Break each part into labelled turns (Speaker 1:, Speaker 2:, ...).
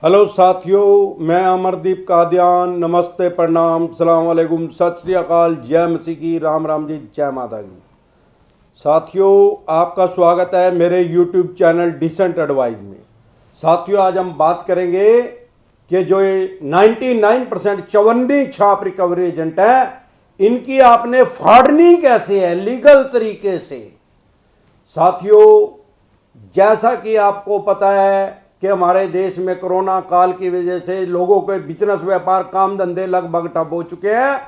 Speaker 1: Hello साथियों, मैं अमरदीप कादियान। नमस्ते, प्रणाम, सलाम वालेकुम, सत श्री अकाल, जय मसीह की, राम राम जी, जय माता की। साथियों, आपका स्वागत है मेरे यूट्यूब चैनल डिसेंट एडवाइस में। साथियों, आज हम बात करेंगे कि जो ये 99% चवन्नी छाप रिकवरी एजेंट है, इनकी आपने फाड़नी कैसे है लीगल तरीके से। साथियों, जैसा कि आपको पता है कि हमारे देश में कोरोना काल की वजह से लोगों के बिजनेस व्यापार काम धंधे लगभग ठप हो चुके हैं।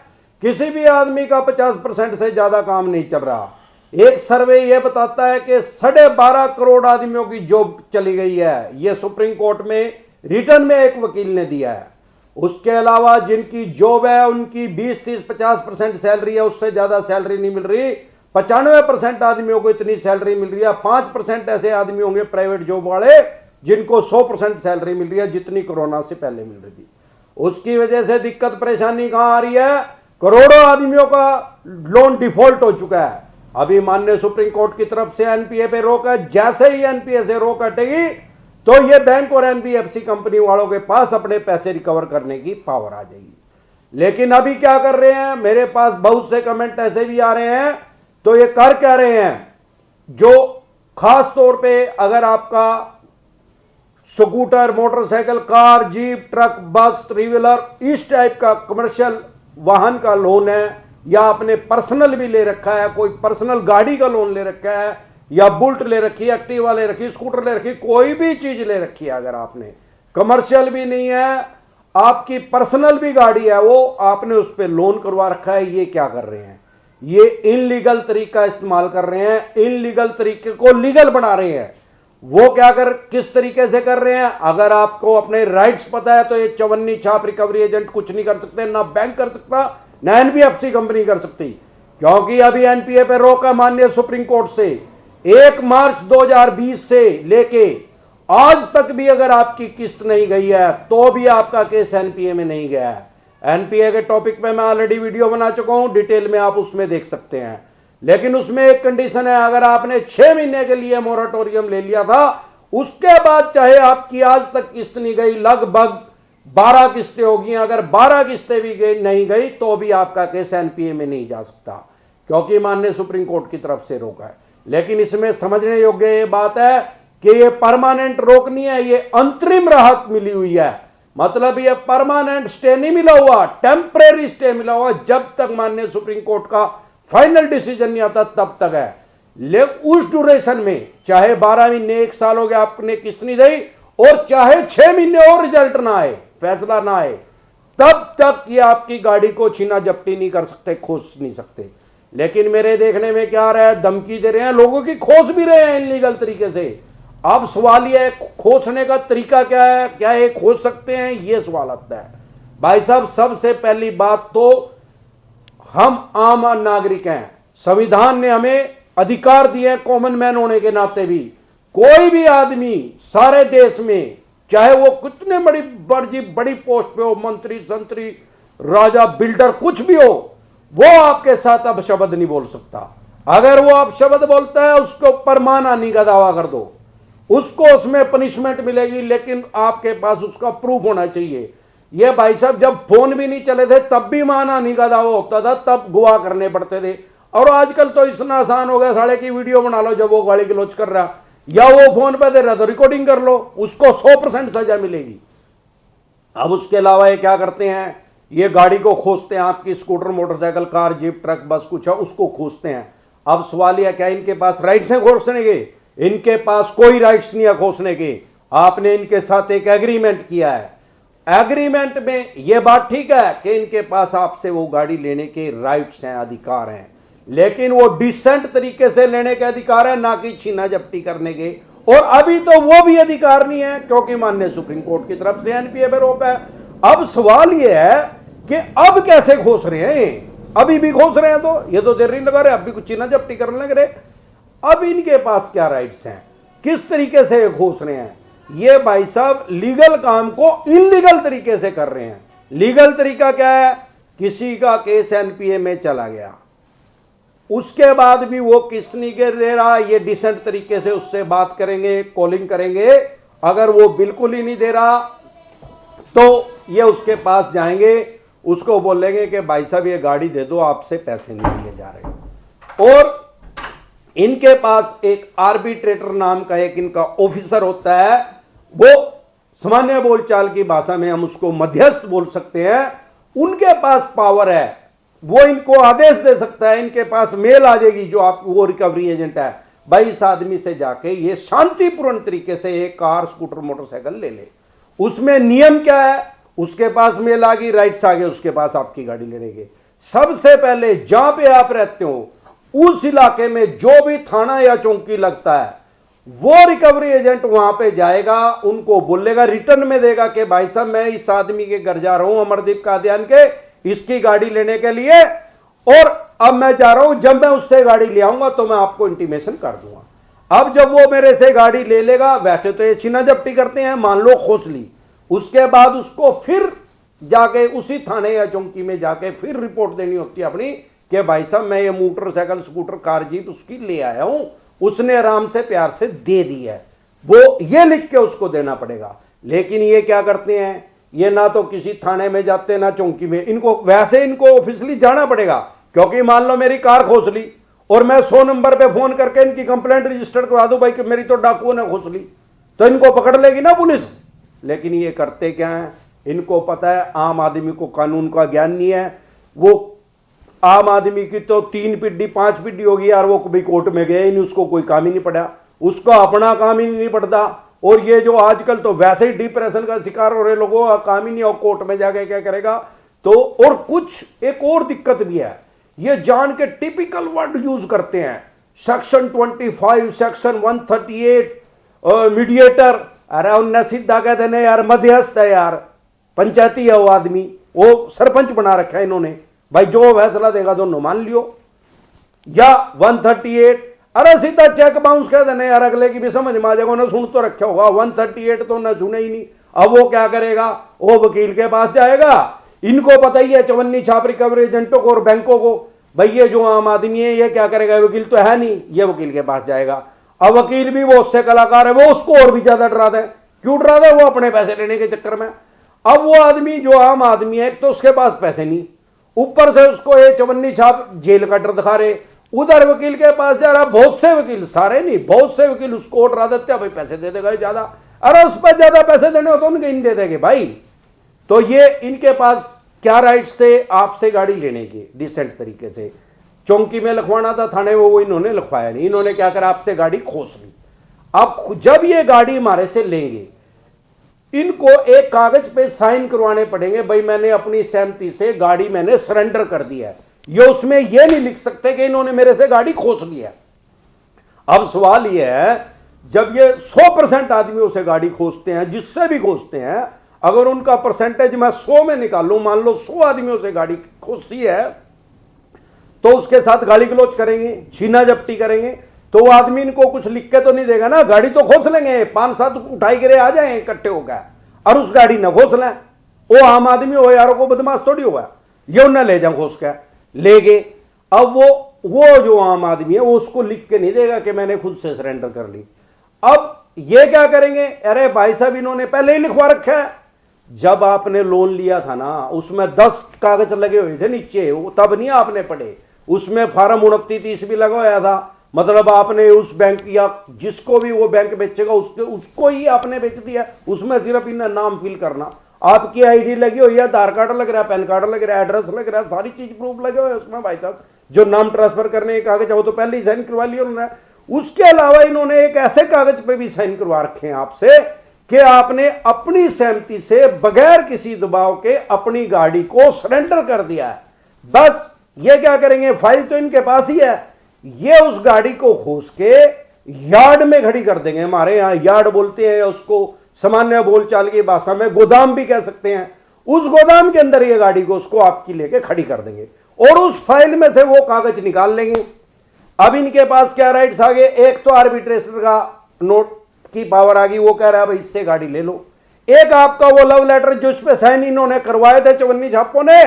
Speaker 1: किसी भी आदमी का 50% से ज्यादा काम नहीं चल रहा। एक सर्वे यह बताता है कि 12.5 करोड़ आदमियों की जॉब चली गई है। यह सुप्रीम कोर्ट में रिटर्न में एक वकील ने दिया है। उसके अलावा जिनकी जॉब है उनकी 20, 30, 50% सैलरी है, उससे ज्यादा सैलरी नहीं मिल रही। 95% आदमियों को इतनी सैलरी मिल रही है। 5% ऐसे आदमी होंगे प्राइवेट जॉब वाले जिनको 100% सैलरी मिल रही है, जितनी कोरोना से पहले मिल रही थी। उसकी वजह से दिक्कत परेशानी कहां आ रही है? करोड़ों आदमियों का लोन डिफॉल्ट हो चुका है। अभी माननीय सुप्रीम कोर्ट की तरफ से एनपीए पे रोक है। जैसे ही एनपीए से रोक हटेगी तो ये बैंक और एनबीएफसी कंपनी वालों के पास अपने पैसे रिकवर करने की पावर आ जाएगी। लेकिन अभी क्या कर रहे हैं? मेरे पास बहुत से कमेंट ऐसे भी आ रहे हैं। तो ये कर क्या रहे हैं? जो खास तौर पे अगर आपका scooter, motorcycle, car, jeep, truck, बस, थ्री व्हीलर, इस टाइप का कमर्शियल वाहन का लोन है, या आपने पर्सनल भी ले रखा है, कोई पर्सनल गाड़ी का लोन ले रखा है, या बुलेट ले रखी है, एक्टिवा ले रखी, स्कूटर ले रखी, कोई भी चीज ले रखी है, अगर आपने कमर्शियल भी नहीं है, आपकी पर्सनल भी गाड़ी है, वो आपने उस पर लोन करवा रखा है, ये क्या कर रहे हैं? ये इनलीगल तरीका इस्तेमाल कर रहे हैं। इनलीगल तरीके को लीगल बना रहे हैं। वो क्या किस तरीके से कर रहे हैं? अगर आपको अपने राइट्स पता है तो ये चवन्नी छाप रिकवरी एजेंट कुछ नहीं कर सकते, ना बैंक कर सकता, ना एनबीएफसी कंपनी कर सकती, क्योंकि अभी एनपीए पे रोक है माननीय सुप्रीम कोर्ट से। 1 मार्च 2020 से लेके आज तक भी अगर आपकी किस्त नहीं गई है तो भी आपका केस एनपीए में नहीं गया है। एनपीए के टॉपिक पे मैं ऑलरेडी वीडियो बना चुका हूं, डिटेल में आप उसमें देख सकते हैं। लेकिन उसमें एक कंडीशन है, अगर आपने 6 महीने के लिए मोरेटोरियम ले लिया था, उसके बाद चाहे आपकी आज तक किस्त नहीं गई, लगभग 12 किस्तें होगी, अगर 12 किस्तें भी नहीं गई तो भी आपका केस एनपीए में नहीं जा सकता, क्योंकि माननीय सुप्रीम कोर्ट की तरफ से रोका है। लेकिन इसमें समझने योग्य ये बात है कि ये परमानेंट रोक नहीं है, ये अंतरिम राहत मिली हुई है। मतलब ये परमानेंट स्टे नहीं मिला हुआ, टेम्परेरी स्टे मिला हुआ, जब तक माननीय सुप्रीम कोर्ट का फाइनल डिसीजन नहीं आता तब तक है। लेकिन उस ड्यूरेशन में चाहे 12 महीने, 1 साल हो गया आपने किस्त नहीं दी, और चाहे 6 महीने और रिजल्ट ना आए, फैसला ना आए, तब तक ये आपकी गाड़ी को छीना झपटी नहीं कर सकते, खोस नहीं सकते। लेकिन मेरे देखने में क्या आ रहा है? धमकी दे रहे हैं, लोगों की खोस भी रहे हैं इनलीगल तरीके से। अब सवाल यह है, खोसने का तरीका क्या है? क्या ये खोस सकते हैं? ये सवाल आता है। भाई साहब, सबसे पहली बात तो हम आम नागरिक हैं। संविधान ने हमें अधिकार दिए हैं कॉमन मैन होने के नाते भी। कोई भी आदमी सारे देश में, चाहे वो कितने बड़ी पोस्ट पे हो, मंत्री, संतरी, राजा, बिल्डर, कुछ भी हो, वो आपके साथ अब शब्द नहीं बोल सकता। अगर वो आप शब्द बोलता है, उसके ऊपर मानहानि का दावा कर दो, उसको उसमें पनिशमेंट मिलेगी, लेकिन आपके पास उसका प्रूफ होना चाहिए। ये भाई साहब, जब फोन भी नहीं चले थे तब भी मानहानि का दावा होता था, तब गवाह करने पड़ते थे। और आजकल तो इतना आसान हो गया, साले की वीडियो बना लो, जब वो गाली गलौज कर रहा या वो फोन पे दे रहा तो रिकॉर्डिंग कर लो, उसको 100% सजा मिलेगी। अब उसके अलावा ये क्या करते हैं? ये गाड़ी को खोजते हैं, आपकी scooter, motorcycle, car, jeep, truck, बस, कुछ है उसको खोजते हैं। अब सवाल यह, क्या इनके पास राइट्स हैं खोजने के? इनके पास कोई राइट्स नहीं है खोजने के। आपने इनके साथ एक एग्रीमेंट किया है। एग्रीमेंट में यह बात ठीक है कि इनके पास आपसे वो गाड़ी लेने के राइट्स हैं, अधिकार हैं, लेकिन वो डिसेंट तरीके से लेने के अधिकार है, ना कि छीना झपटी करने के। और अभी तो वो भी अधिकार नहीं है, क्योंकि माननीय सुप्रीम कोर्ट की तरफ से एनपीए पे रोक है। अब सवाल यह है कि अब कैसे खोस रहे हैं? अभी भी खोस रहे हैं, तो ये तो देर नहीं लगा रहे, अभी कुछ छीना झपटी करने लग रहे। अब इनके पास क्या राइट्स हैं? किस तरीके से खोस रहे हैं? ये भाई साहब लीगल काम को इलीगल तरीके से कर रहे हैं। लीगल तरीका क्या है? किसी का केस एनपीए में चला गया, उसके बाद भी वो किस्त नहीं दे रहा, ये डिसेंट तरीके से उससे बात करेंगे, कॉलिंग करेंगे। अगर वो बिल्कुल ही नहीं दे रहा तो ये उसके पास जाएंगे, उसको बोलेंगे कि भाई साहब ये गाड़ी दे दो, आपसे पैसे नहीं लिए जा रहे। और इनके पास एक आर्बिट्रेटर नाम का एक इनका ऑफिसर होता है, वो सामान्य बोलचाल की भाषा में हम उसको मध्यस्थ बोल सकते हैं। उनके पास पावर है, वो इनको आदेश दे सकता है, इनके पास मेल आ जाएगी जो आप वो रिकवरी एजेंट है, भाई इस आदमी से जाके ये शांतिपूर्ण तरीके से एक कार स्कूटर मोटरसाइकिल ले ले। उसमें नियम क्या है, उसके पास मेल आ गई, राइट्स आ गए, उसके पास आपकी गाड़ी लेने के सबसे पहले जहां पे आप रहते हो उस इलाके में जो भी थाना या चौकी लगता है वो रिकवरी एजेंट वहां पे जाएगा, उनको बोलेगा, रिटर्न में देगा कि भाई साहब मैं इस आदमी के घर जा रहा हूं अमरदीप कादियान के, इसकी गाड़ी लेने के लिए, और अब मैं जा रहा हूं, जब मैं उससे गाड़ी ले आऊंगा तो मैं आपको इंटीमेशन कर दूंगा। अब जब वो मेरे से गाड़ी ले लेगा, वैसे तो ये छीना झपटी करते हैं, मान लो खोस ली, उसके बाद उसको फिर जाके उसी थाने या चौकी में जाके फिर रिपोर्ट देनी होती है अपनी कि भाई साहब मैं ये मोटरसाइकिल स्कूटर कार जीप उसकी ले आया हूं, उसने आराम से प्यार से दे दी है, वो ये लिख के उसको देना पड़ेगा। लेकिन ये क्या करते हैं, ये ना तो किसी थाने में जाते ना चौकी में, इनको वैसे इनको ऑफिशियली जाना पड़ेगा, क्योंकि मान लो मेरी कार खोस ली और मैं 100 नंबर पे फोन करके इनकी कंप्लेंट रजिस्टर करवा दूं भाई कि मेरी तो डाकुओं ने खोस ली, तो इनको पकड़ लेगी ना पुलिस। लेकिन ये करते क्या है, इनको पता है आम आदमी को कानून का ज्ञान नहीं है, वो आम आदमी की तो 3 पीढ़ी 5 पीढ़ी होगी यार, वो कभी कोर्ट में गए ही नहीं, उसको कोई काम ही नहीं पड़ा, उसको अपना काम ही नहीं पड़ता। और ये जो आजकल तो वैसे ही डिप्रेशन का शिकार हो रहे लोगों का काम ही नहीं हो, कोर्ट में जाके क्या करेगा। तो और कुछ एक और दिक्कत भी है, ये जान के टिपिकल वर्ड यूज करते हैं, सेक्शन 25 सेक्शन 138 मीडिएटर, अरे उनने सीधा कहते हैं यार मध्यस्थ है यार, पंचायती है वो आदमी, वो सरपंच बना रखा है इन्होंने, भाई जो फैसला देगा दोनों मान लियो। या 138, अरे सीधा चेक बाउंस कह देने यार, अगले की भी समझ में आ जाएगा, उन्हें सुन तो रखा होगा, 138 तो उन्हें सुने ही नहीं। अब वो क्या करेगा, वो वकील के पास जाएगा, इनको पता ही है चवन्नी छाप रिकवरी एजेंटों को और बैंकों को, भाई ये जो आम आदमी है ये क्या करेगा, वकील तो है नहीं, ये वकील के पास जाएगा। अब वकील भी वो उससे कलाकार है, वो उसको और भी ज्यादा डरा दे, क्यों डरा दे, वो अपने पैसे लेने के चक्कर में। अब वो आदमी जो आम आदमी है, तो उसके पास पैसे नहीं, ऊपर से उसको ये चवन्नी छाप जेल का डर दिखा रहे, उधर वकील के पास जा रहा, बहुत से वकील, सारे नहीं बहुत से वकील उसको डरा देते हैं, भाई पैसे दे देगा ज्यादा, अरे उस पर ज्यादा पैसे देने हो तो उनके इन दे देंगे भाई। तो ये इनके पास क्या राइट्स थे आपसे गाड़ी लेने के, डिसेंट तरीके से चौकी में लिखवाना था, थाने में, वो इन्होंने लिखवाया नहीं, इन्होंने क्या करा, आपसे गाड़ी खोस ली। अब जब ये गाड़ी हमारे से लेंगे, इनको एक कागज पे साइन करवाने पड़ेंगे, भाई मैंने अपनी सहमति से गाड़ी मैंने सरेंडर कर दिया है, ये उसमें ये नहीं लिख सकते कि इन्होंने मेरे से गाड़ी खोस ली है। अब सवाल ये है, जब ये 100% आदमियों से गाड़ी खोसते हैं, जिससे भी खोसते हैं, अगर उनका परसेंटेज मैं 100 में निकालूं, मान लो 100 आदमियों से गाड़ी खोसी है, तो उसके साथ गाली गलौज करेंगे, छीना झपटी करेंगे, तो वो आदमी इनको कुछ लिख के तो नहीं देगा ना, गाड़ी तो खोस लेंगे, 5-7 उठाई गिरे आ जाए इकट्ठे हो गए और उस गाड़ी न खोस लें, वो आम आदमी हो यारों को बदमाश थोड़ी होगा, ये उन्हें ले जाओ खोस के ले गए। अब वो जो आम आदमी है वो उसको लिख के नहीं देगा कि मैंने खुद से सरेंडर कर ली। अब ये क्या करेंगे, अरे भाई साहब इन्होंने पहले ही लिखवा रखा है, जब आपने लोन लिया था ना उसमें 10 कागज लगे हुए थे नीचे, तब नहीं आपने पढ़े, उसमें फार्म 29-30 भी लगा हुआ था, मतलब आपने उस बैंक या जिसको भी वो बैंक बेचेगा उसको ही आपने बेच दिया, उसमें सिर्फ इन्हें नाम फिल करना, आपकी आईडी लगी हुई है, आधार कार्ड लग रहा है, पैन कार्ड लग रहा है, एड्रेस लग रहा है, सारी चीज प्रूफ लगे हुए उसमें भाई साहब, जो नाम ट्रांसफर करने के कागज वो तो पहले ही साइन करवा लिया उन्होंने। उसके अलावा इन्होंने एक ऐसे कागज पे भी साइन करवा रखे हैं आपसे कि आपने अपनी सहमति से बगैर किसी दबाव के अपनी गाड़ी को सरेंडर कर दिया है। बस ये क्या करेंगे, फाइल तो इनके पास ही है, ये उस गाड़ी को खोस के यार्ड में खड़ी कर देंगे, हमारे यहां यार्ड बोलते हैं उसको, सामान्य बोलचाल की भाषा में गोदाम भी कह सकते हैं, उस गोदाम के अंदर ये गाड़ी को उसको आपकी लेके खड़ी कर देंगे और उस फाइल में से वो कागज निकाल लेंगे। अब इनके पास क्या राइट्स आ गए, एक तो आर्बिट्रेटर का नोट की पावर आ गई, वो कह रहा है भाई इससे गाड़ी ले लो, एक आपका वो लव लेटर जो इस पे साइन इन्होंने करवाए थे चवन्नी छापों ने,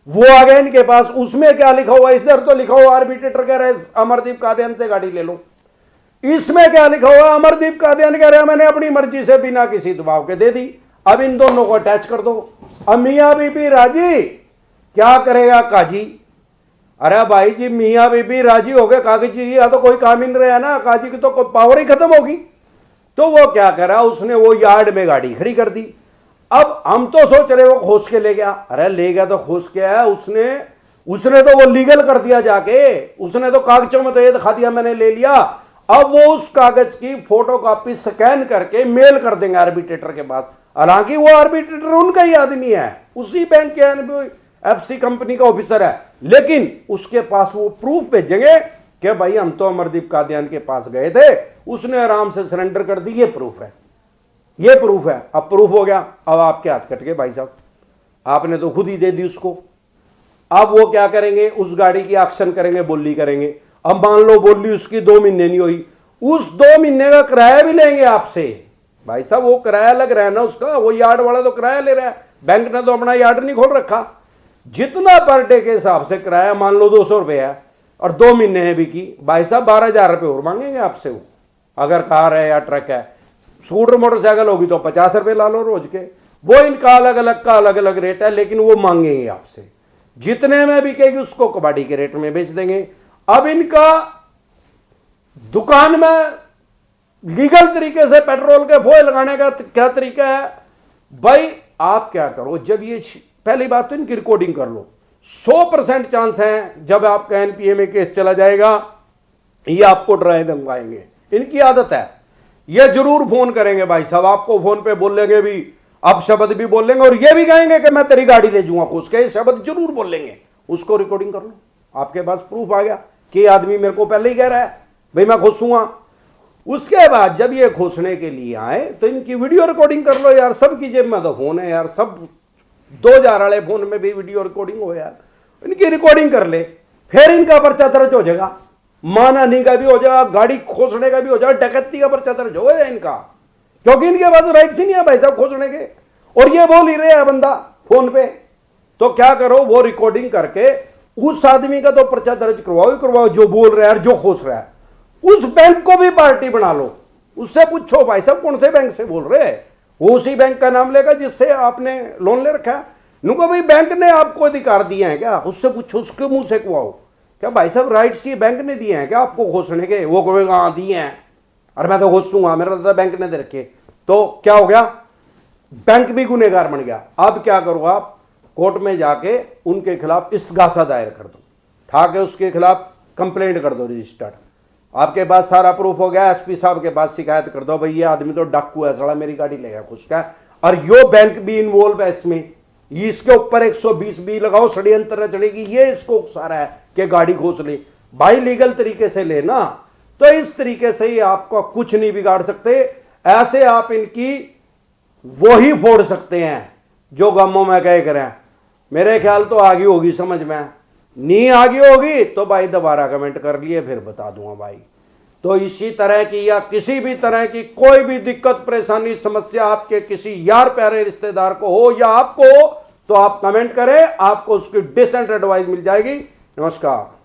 Speaker 1: वो आ गया इनके पास, उसमें क्या लिखा हुआ, इधर तो लिखा हुआ आर्बिट्रेटर कह रहे अमरदीप कादियान से गाड़ी ले लो, इसमें क्या लिखा हुआ, अमरदीप कादियान कह रहे मैंने अपनी मर्जी से बिना किसी दबाव के दे दी। अब इन दोनों को अटैच कर दो। अब मियाँ बीबी राजी, क्या करेगा काजी? अरे भाई जी, मियाँ बीबी राजी हो गए, कागज जी या तो कोई काम ही नहीं रहा ना, काजी की तो कोई पावर ही खत्म होगी। तो वो क्या करा, उसने वो यार्ड में गाड़ी खड़ी कर दी। अब हम तो सोच रहे वो खोस के ले गया। अरे ले गया तो खोस के आया, उसने तो वो लीगल कर दिया जाके, उसने तो कागजों में तो ये दिखा दिया मैंने ले लिया। अब वो उस कागज की फोटोकॉपी स्कैन करके मेल कर देंगे आर्बिट्रेटर के पास। हालांकि वो आर्बिट्रेटर उनका ही आदमी है, उसी बैंक के एफसी कंपनी का ऑफिसर है, लेकिन उसके पास वो प्रूफ भेजेंगे कि भाई हम तो अमरदीप कादियान के पास गए थे, उसने आराम से सरेंडर कर दी, ये प्रूफ है, ये प्रूफ है। अब प्रूफ हो गया, अब आपके हाथ कट गए भाई साहब, आपने तो खुद ही दे दी उसको। अब वो क्या करेंगे, उस गाड़ी की एक्शन करेंगे, बोली करेंगे। अब मान लो बोली उसकी 2 महीने नहीं हुई, उस 2 महीने का किराया भी लेंगे आपसे। भाई साहब वो किराया लग रहा है ना उसका, वो यार्ड वाला तो किराया ले रहा है, बैंक ने तो अपना यार्ड नहीं खोल रखा। जितना पर डे के हिसाब से किराया मान लो 200 रुपये है और 2 महीने है भी की, भाई साहब 12,000 रुपये और मांगेंगे आपसे वो। अगर कार है या ट्रक है, स्कूटर मोटरसाइकिल होगी तो 50 रुपये ला लो रोज के। वो इनका अलग अलग का अलग अलग रेट है, लेकिन वो मांगेंगे आपसे। जितने में बिकेगी उसको कबाड़ी के रेट में बेच देंगे। अब इनका दुकान में लीगल तरीके से पेट्रोल के फोए लगाने का क्या तरीका है भाई? आप क्या करो, जब ये पहली बात तो इनकी रिकॉर्डिंग कर लो। 100% चांस है जब आपका एनपीए में केस चला जाएगा, ये आपको डराए धमकाएंगे। इनकी आदत है, ये जरूर फोन करेंगे भाई साहब, आपको फोन पे बोलेंगे भी, अब शब्द भी बोलेंगे और ये भी कहेंगे कि मैं तेरी गाड़ी ले जाऊंगा, उसके शब्द जरूर बोलेंगे। उसको रिकॉर्डिंग कर लो, आपके पास प्रूफ आ गया कि आदमी मेरे को पहले ही कह रहा है भाई मैं खोसूंगा। उसके बाद जब ये खोसने के लिए आए तो इनकी वीडियो रिकॉर्डिंग कर लो यार, सबकी जेब में तो फोन है यार, सब 2000 वाले फोन में भी वीडियो रिकॉर्डिंग हो यार, इनकी रिकॉर्डिंग कर ले, फिर इनका पर्चा दर्ज हो जाएगा, मानहानि का भी हो जाएगा, गाड़ी खोसने का भी हो जाएगा, डकैती का पर्चा दर्ज हो जाएगा इनका, क्योंकि इनके पास राइट ही नहीं है भाई साहब खोसने के। और ये बोल ही रहे हैं बंदा फोन पे, तो क्या करो वो रिकॉर्डिंग करके उस आदमी का तो पर्चा दर्ज करवाओ जो बोल रहा है, जो खोस रहा है। उस बैंक को भी पार्टी बना लो, उससे पूछो भाई साहब कौन से बैंक से बोल रहे हैं, वो उसी बैंक का नाम लेगा जिससे आपने लोन ले रखा है। नुको भाई बैंक ने आपको अधिकार दिए हैं क्या, उससे पूछो, उसके मुंह से कुआओ क्या भाई साहब राइट्स ये बैंक ने दिए हैं क्या आपको खोसने के? वो कहेगा हाँ दिए हैं, और मैं तो खोसूंगा, मेरा तो बैंक ने दे रखे। तो क्या हो गया, बैंक भी गुनहगार बन गया। अब क्या करो आप, कोर्ट में जाके उनके खिलाफ इस्तगासा दायर कर दो, ठाके उसके खिलाफ कंप्लेंट कर दो रजिस्टर्ड। आपके पास सारा प्रूफ हो गया, एसपी साहब के पास शिकायत कर दो भाई ये आदमी तो डाकू है, साला मेरी गाड़ी ले गया खुश का, और यो बैंक भी इन्वॉल्व है इसमें, ये इसके ऊपर 120 भी लगाओ, षड्यंत्र चलेगी, ये इसको उकसारा है कि गाड़ी खोस ले। भाई लीगल तरीके से लेना, तो इस तरीके से ही आपको कुछ नहीं बिगाड़ सकते। ऐसे आप इनकी वो ही फोड़ सकते हैं जो गमों में कह करें। मेरे ख्याल तो आगे होगी समझ में, नहीं आगे होगी तो भाई दोबारा कमेंट कर लिए, फिर बता दूंगा भाई। तो इसी तरह की या किसी भी तरह की कोई भी दिक्कत परेशानी समस्या आपके किसी यार प्यारे रिश्तेदार को हो या आपको हो, तो आप कमेंट करें, आपको उसकी डिसेंट एडवाइस मिल जाएगी। नमस्कार।